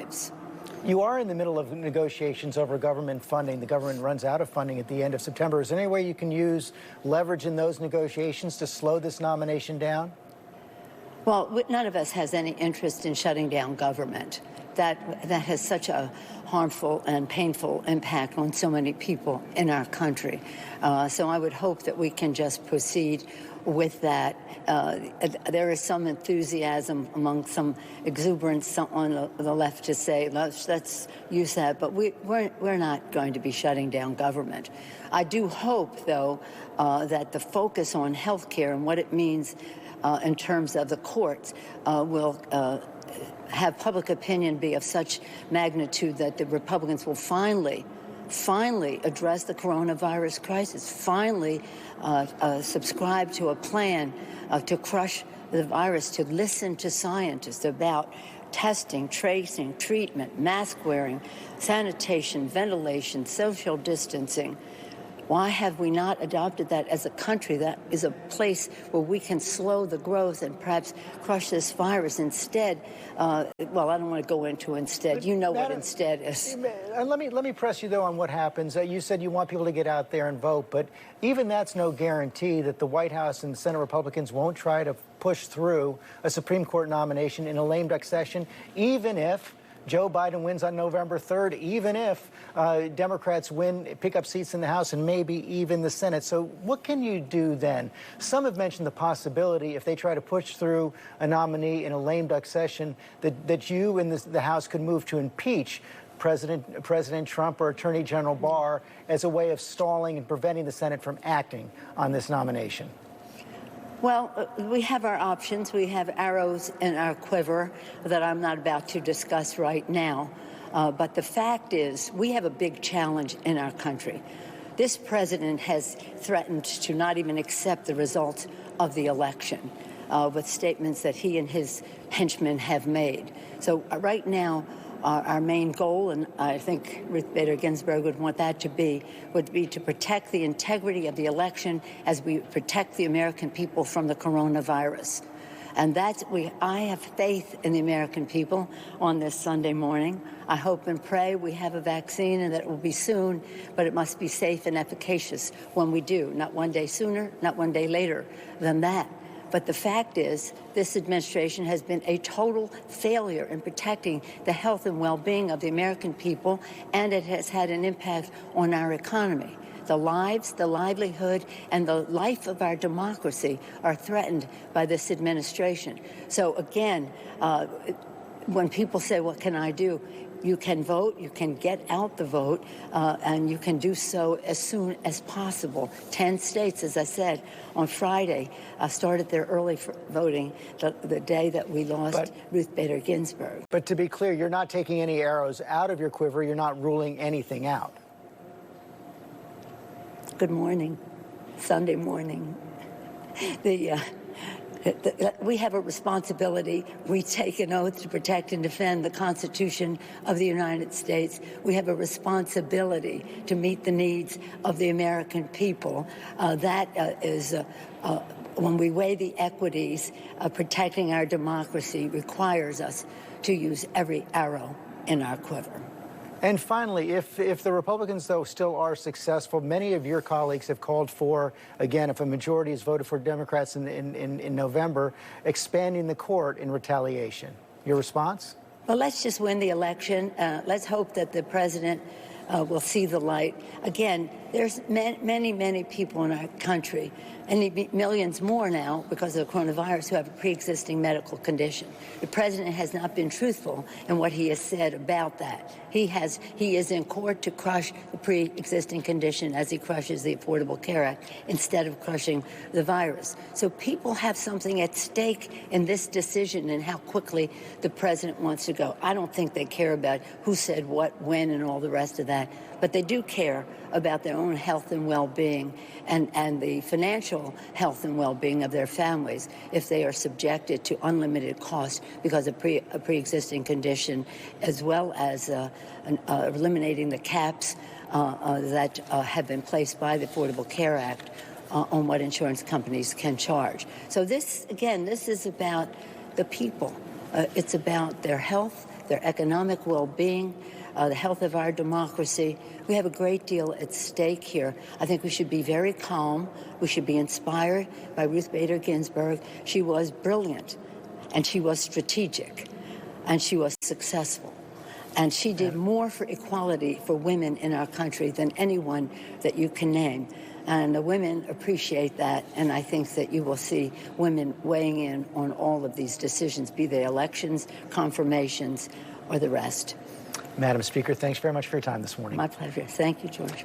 lives. You are in the middle of negotiations over government funding. The government runs out of funding at the end of September. Is there any way you can use leverage in those negotiations to slow this nomination down? Well, none of us has any interest in shutting down government. That has such a harmful and painful impact on so many people in our country. So I would hope that we can just proceed with that. There is some enthusiasm among some exuberance on the left to say, let's use that, but we're not going to be shutting down government. I do hope, though, that the focus on health care and what it means in terms of the courts will have public opinion be of such magnitude that the Republicans will finally address the coronavirus crisis, finally subscribe to a plan to crush the virus, to listen to scientists about testing, tracing, treatment, mask wearing, sanitation, ventilation, social distancing. Why have we not adopted that as a country? That is a place where we can slow the growth and perhaps crush this virus. Instead, well, I don't want to go into instead. You know what instead is. Let me press you, though, on what happens. You said you want people to get out there and vote, but even that's no guarantee that the White House and Senate Republicans won't try to push through a Supreme Court nomination in a lame duck session, even if Joe Biden wins on November 3rd, even if Democrats pick up seats in the House and maybe even the Senate. So what can you do then? Some have mentioned the possibility, if they try to push through a nominee in a lame duck session, that you and the House could move to impeach President Trump or Attorney General Barr as a way of stalling and preventing the Senate from acting on this nomination. Well, we have our options. We have arrows in our quiver that I'm not about to discuss right now. But the fact is, we have a big challenge in our country. This president has threatened to not even accept the results of the election with statements that he and his henchmen have made. So right now, our main goal, and I think Ruth Bader Ginsburg would want that to be, would be to protect the integrity of the election as we protect the American people from the coronavirus. And I have faith in the American people on this Sunday morning. I hope and pray we have a vaccine and that it will be soon, but it must be safe and efficacious when we do, not one day sooner, not one day later than that. But the fact is, this administration has been a total failure in protecting the health and well-being of the American people, and it has had an impact on our economy. The lives, the livelihood, and the life of our democracy are threatened by this administration. So again, when people say, what can I do? You can vote, you can get out the vote, and you can do so as soon as possible. 10 states, as I said, on Friday started their early voting the day that we lost Ruth Bader Ginsburg. But to be clear, you're not taking any arrows out of your quiver. You're not ruling anything out. Good morning. Sunday morning. We have a responsibility. We take an oath to protect and defend the Constitution of the United States. We have a responsibility to meet the needs of the American people. When we weigh the equities, protecting our democracy requires us to use every arrow in our quiver. And finally, if the Republicans, though, still are successful, many of your colleagues have called for, again, if a majority is voted for Democrats in November, expanding the court in retaliation. Your response? Well, let's just win the election. Let's hope that the president will see the light. Again, there's many people in our country, and millions more now because of the coronavirus, who have a pre-existing medical condition. The president has not been truthful in what he has said about that. He is in court to crush the pre-existing condition as he crushes the Affordable Care Act instead of crushing the virus. So people have something at stake in this decision and how quickly the president wants to go. I don't think they care about who said what, when, and all the rest of that, but they do care about their own health and well-being and the financial health and well-being of their families if they are subjected to unlimited costs because of a pre-existing condition, as well as eliminating the caps that have been placed by the Affordable Care Act on what insurance companies can charge. So this, again, this is about the people. It's about their health, their economic well-being, the health of our democracy. We have a great deal at stake here. I think we should be very calm. We should be inspired by Ruth Bader Ginsburg. She was brilliant, and she was strategic, and she was successful. And she did more for equality for women in our country than anyone that you can name. And the women appreciate that, and I think that you will see women weighing in on all of these decisions, be they elections, confirmations, or the rest. Madam Speaker, thanks very much for your time this morning. My pleasure. Thank you, George.